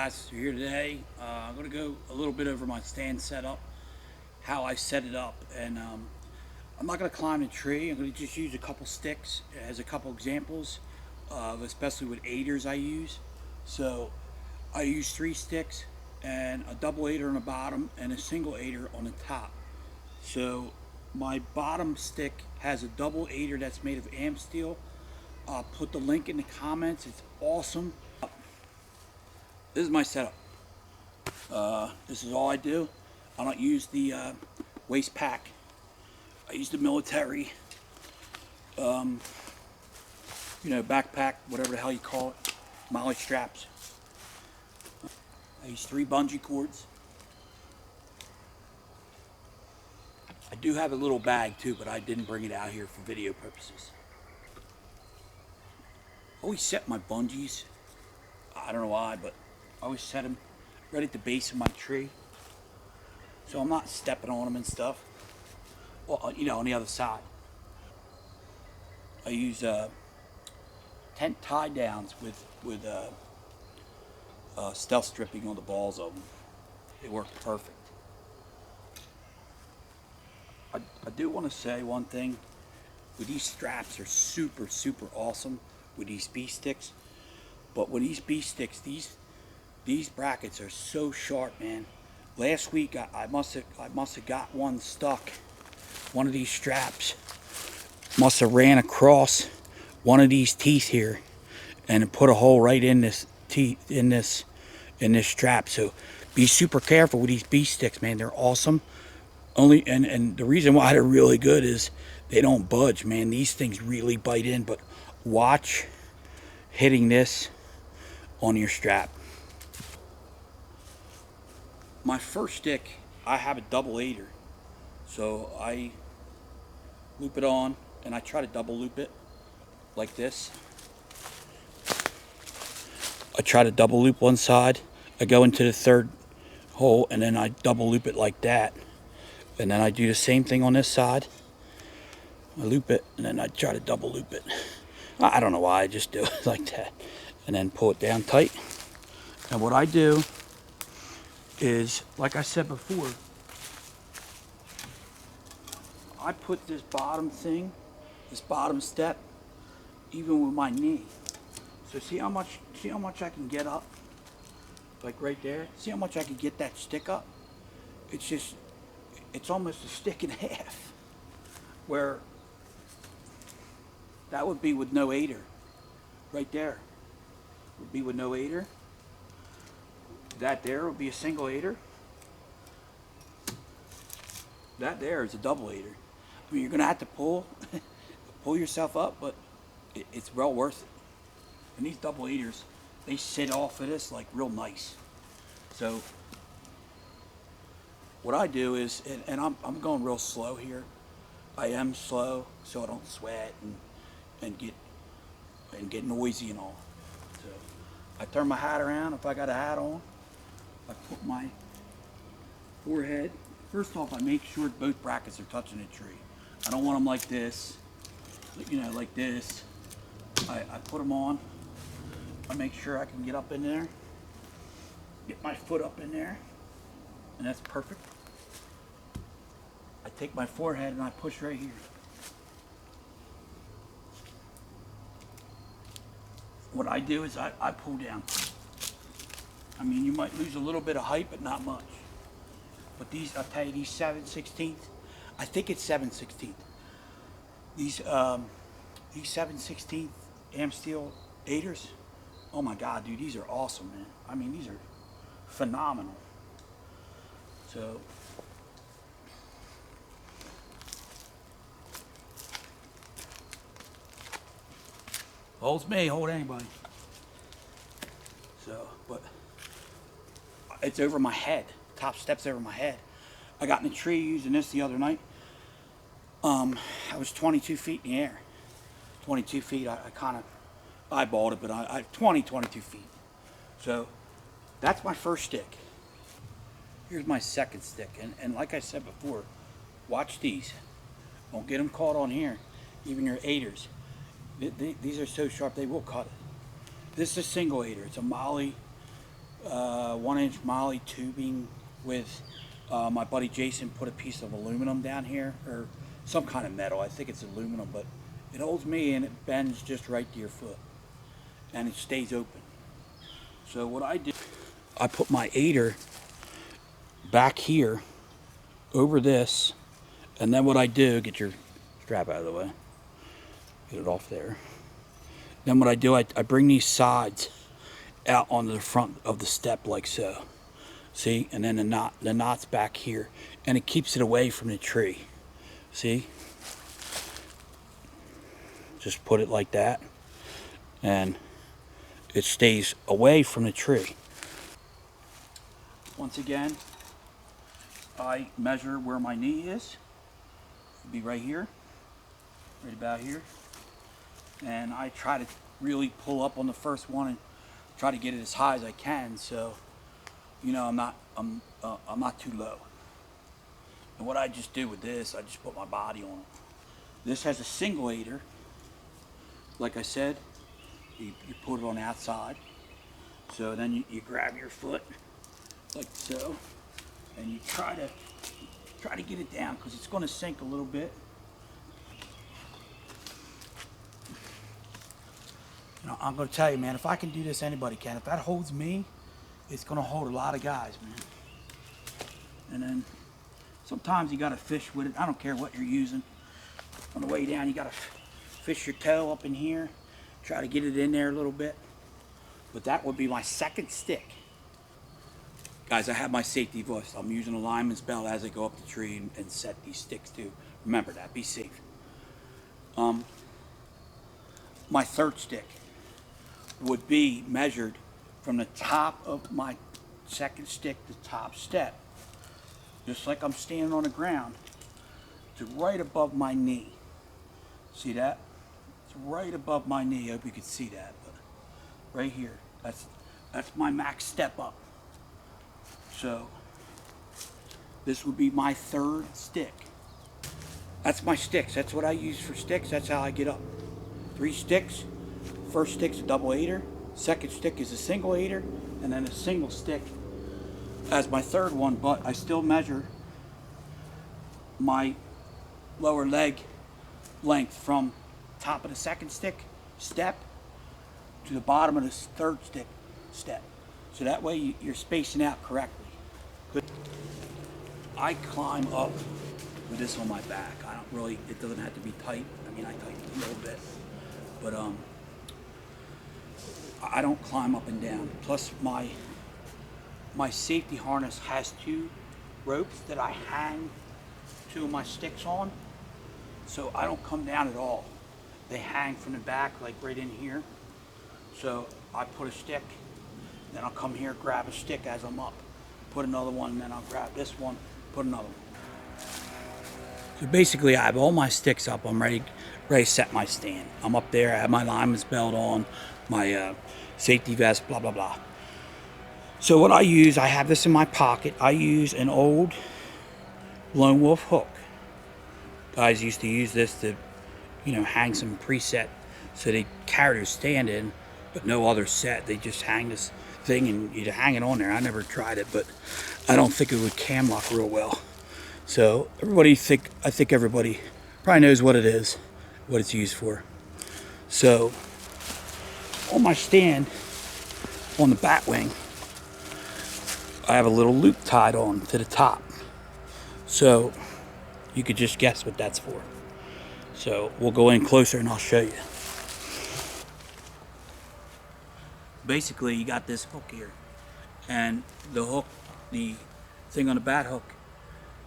guys, so here today. I'm going to go a little bit over my stand setup, how I set it up, and I'm not going to climb the tree. I'm going to just use a couple sticks as a couple examples of especially with aiders I use. So I use 3 sticks and a double aider on the bottom and a single aider on the top. So my bottom stick has a double aider that's made of AM steel. I'll put the link in the comments. It's awesome. This is my setup. This is all I do. I don't use the waist pack. I use the military, backpack, whatever the hell you call it, molly straps. I use 3 bungee cords. I do have a little bag too, but I didn't bring it out here for video purposes. I always set my bungees. I don't know why, but I always set them right at the base of my tree, so I'm not stepping on them and stuff. Well, on the other side, I use tent tie downs with stealth stripping on the balls of them. They work perfect. I do want to say one thing. With these straps, are super awesome with these B sticks. But with these B sticks, these brackets are so sharp, man. Last week I must have got one stuck. One of these straps must have ran across one of these teeth here, and it put a hole right in this teeth in this strap. So be super careful with these B sticks, man. They're awesome. And the reason why they're really good is they don't budge, man. These things really bite in, but watch hitting this on your strap. My first stick, I have a double aider, so I loop it on and I try to double loop it like this. I try to double loop one side, I go into the third hole, and then I double loop it like that, and then I do the same thing on this side. I loop it and then I try to double loop it. I don't know why, I just do it like that, and then pull it down tight. And what I do is, like I said before, I put this bottom thing, this bottom step, even with my knee. So see how much I can get up? Like right there. See how much I can get that stick up? It's almost a stick and a half. Where that would be with no aider. Right there would be with no aider. That there would be a single aider. That there is a double aider. I mean, you're gonna have to pull yourself up, but it's well worth it. And these double aiders, they sit off of this like real nice. So what I do is, and I'm going real slow here. I am slow, so I don't sweat and get noisy and all. So I turn my hat around if I got a hat on. I put my forehead. First off, I make sure both brackets are touching the tree. I don't want them like this, like this. I put them on. I make sure I can get up in there, get my foot up in there, and that's perfect. I take my forehead and I push right here. What I do is I pull down. I mean, you might lose a little bit of height, but not much. But these, I'll tell you, these 7/16, I think it's 7/16. These 7/16 AM steel aiders, oh my God, dude, these are awesome, man. I mean, these are phenomenal. So, holds me, hold anybody. So, but it's over my head. Top step's over my head. I got in the tree using this the other night. I was 22 feet in the air. 22 feet, I kind of eyeballed it, but I 22 feet. So that's my first stick. Here's my second stick. And like I said before, watch these. Don't get them caught on here. Even your aiders. These are so sharp, they will cut it. This is a single aider. It's a Molly 1-inch moly tubing with my buddy Jason put a piece of aluminum down here, or some kind of metal. I think it's aluminum, but it holds me and it bends just right to your foot and it stays open. So what I do, I put my aider back here over this, and then what I do, get your strap out of the way, get it off there. Then what I do, I bring these sides out onto the front of the step like so. See, and then the knot's back here, and it keeps it away from the tree. See? Just put it like that, and it stays away from the tree. Once again, I measure where my knee is. It'll be right here, right about here. And I try to really pull up on the first one and try to get it as high as I can, so you know I'm not too low. And what I just do with this, I just put my body on it. This has a single aider. Like I said, you put it on the outside. So then you grab your foot like so, and you try to get it down because it's going to sink a little bit. You know, I'm going to tell you, man, if I can do this, anybody can. If that holds me, it's going to hold a lot of guys, man. And then sometimes you got to fish with it. I don't care what you're using. On the way down, you got to fish your toe up in here, try to get it in there a little bit. But that would be my second stick. Guys, I have my safety vest. I'm using a lineman's belt as I go up the tree and set these sticks too. Remember that, be safe. My third stick would be measured from the top of my second stick, the top step, just like I'm standing on the ground, to right above my knee. See that? It's right above my knee. I hope you can see that, but right here. That's my max step up. So this would be my third stick. That's my sticks. That's what I use for sticks. That's how I get up. 3 sticks. First stick's a double aider. Second stick is a single aider, and then a single stick as my third one. But I still measure my lower leg length from top of the second stick step to the bottom of the third stick step. So that way you're spacing out correctly. Good. I climb up with this on my back. I don't really, it doesn't have to be tight. I mean, I tighten it a little bit, but I don't climb up and down. Plus my safety harness has 2 ropes that I hang 2 of my sticks on, so I don't come down at all. They hang from the back, like right in here. So I put a stick, then I'll come here, grab a stick as I'm up, put another one, and then I'll grab this one, put another one. So basically I have all my sticks up. I'm ready to set my stand. I'm up there, I have my lineman's belt on, my safety vest, blah, blah, blah. So what I use, I have this in my pocket. I use an old Lone Wolf hook. Guys used to use this to, you know, hang some preset, so they carry their stand in, but no other set. They just hang this thing and you'd hang it on there. I never tried it, but I don't think it would cam lock real well. So I think everybody probably knows what it is, what it's used for. So on my stand, on the bat wing, I have a little loop tied on to the top. So you could just guess what that's for. So we'll go in closer and I'll show you. Basically, you got this hook here, and the hook, the thing on the bat hook,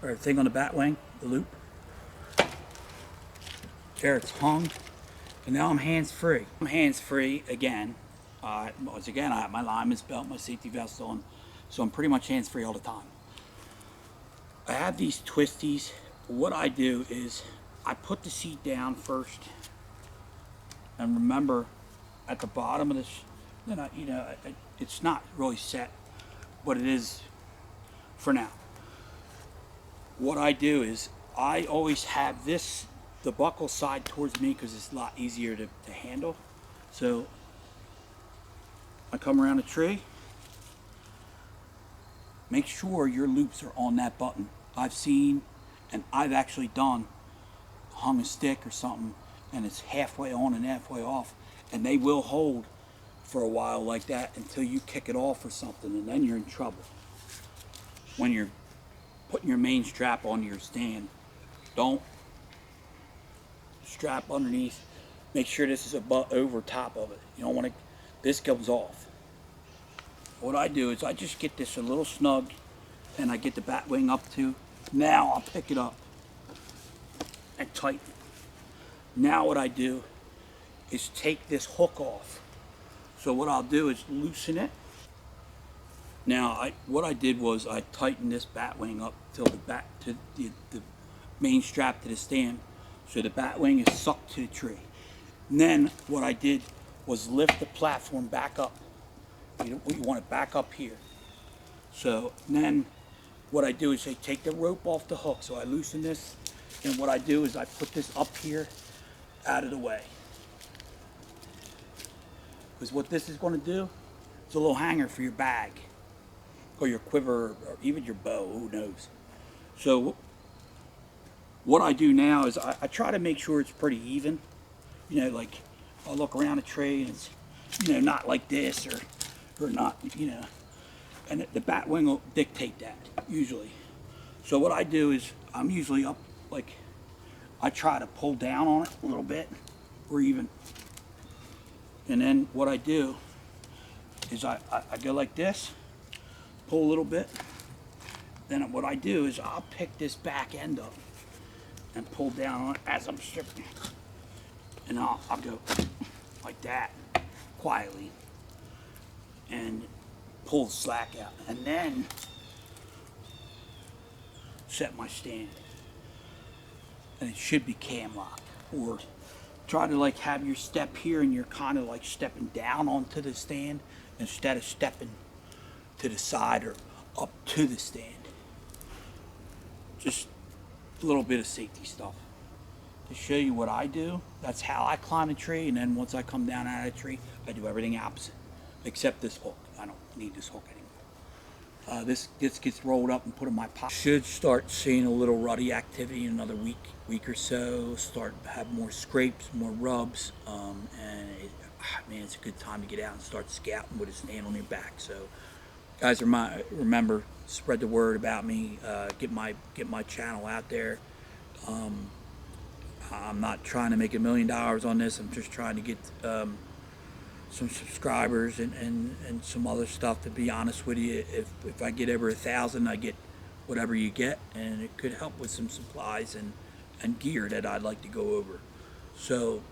or thing on the bat wing, the loop, there it's hung, and now I'm hands-free. I'm hands-free again. Once again, I have my lineman's belt, my safety vest on, so I'm pretty much hands-free all the time. I have these twisties. What I do is I put the seat down first, and remember, at the bottom of this, it's not really set, but it is for now. What I do is I always have this, the buckle side towards me, because it's a lot easier to handle. So I come around the tree, make sure your loops are on that button. I've seen, and I've actually done, hung a stick or something, and it's halfway on and halfway off, and they will hold for a while like that until you kick it off or something, and then you're in trouble. When you're putting your main strap onto your stand, don't strap underneath. Make sure this is over top of it. You don't want to, this comes off. What I do is I just get this a little snug, and I get the bat wing up to. Now I'll pick it up and tighten it. Now what I do is take this hook off. So what I'll do is loosen it. Now what I did was I tightened this bat wing up till the back to the main strap to the stand, so the bat wing is sucked to the tree. And then what I did was lift the platform back up. You want it back up here. So then what I do is I take the rope off the hook. So I loosen this, and what I do is I put this up here out of the way. Because what this is going to do, it's a little hanger for your bag, or your quiver, or even your bow, who knows. So what I do now is I try to make sure it's pretty even. You know, like I'll look around a tree and it's, you know, not like this or not, you know. And the bat wing will dictate that, usually. So what I do is I'm usually up, like, I try to pull down on it a little bit, or even. And then what I do is I go like this, pull a little bit. Then what I do is I'll pick this back end up and pull down on it as I'm stripping. And I'll go like that, quietly, and pull the slack out. And then set my stand. And it should be cam locked. Or try to like have your step here and you're kind of like stepping down onto the stand instead of stepping to the side or up to the stand. Just a little bit of safety stuff to show you what I do. That's how I climb a tree, and then once I come down out of the tree, I do everything opposite, except this hook. I don't need this hook anymore. This gets rolled up and put in my pocket. Should start seeing a little ruddy activity in another week or so. Start have more scrapes, more rubs, and man, it's a good time to get out and start scouting with a stand on your back. So, guys, remember, spread the word about me. Get my channel out there. I'm not trying to make $1 million on this. I'm just trying to get some subscribers and some other stuff. To be honest with you, if I get over 1,000, I get whatever you get, and it could help with some supplies and gear that I'd like to go over. So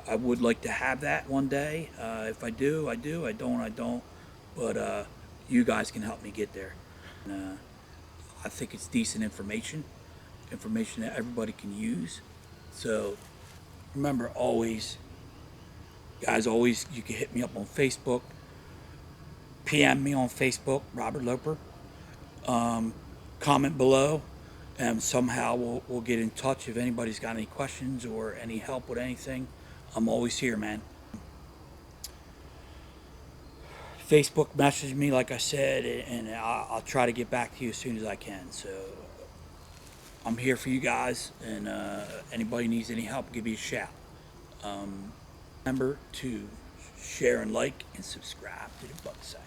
I would like to have that one day. If I do, I do. I don't, I don't. But you guys can help me get there. I think it's decent information that everybody can use. So remember, always, guys, always, you can hit me up on Facebook. PM me on Facebook, Robert Loper. Comment below, and somehow we'll get in touch if anybody's got any questions or any help with anything. I'm always here, man. Facebook message me, like I said, and I'll try to get back to you as soon as I can. So I'm here for you guys, and anybody needs any help, give me a shout. Remember to share and like and subscribe to the Buck Psych.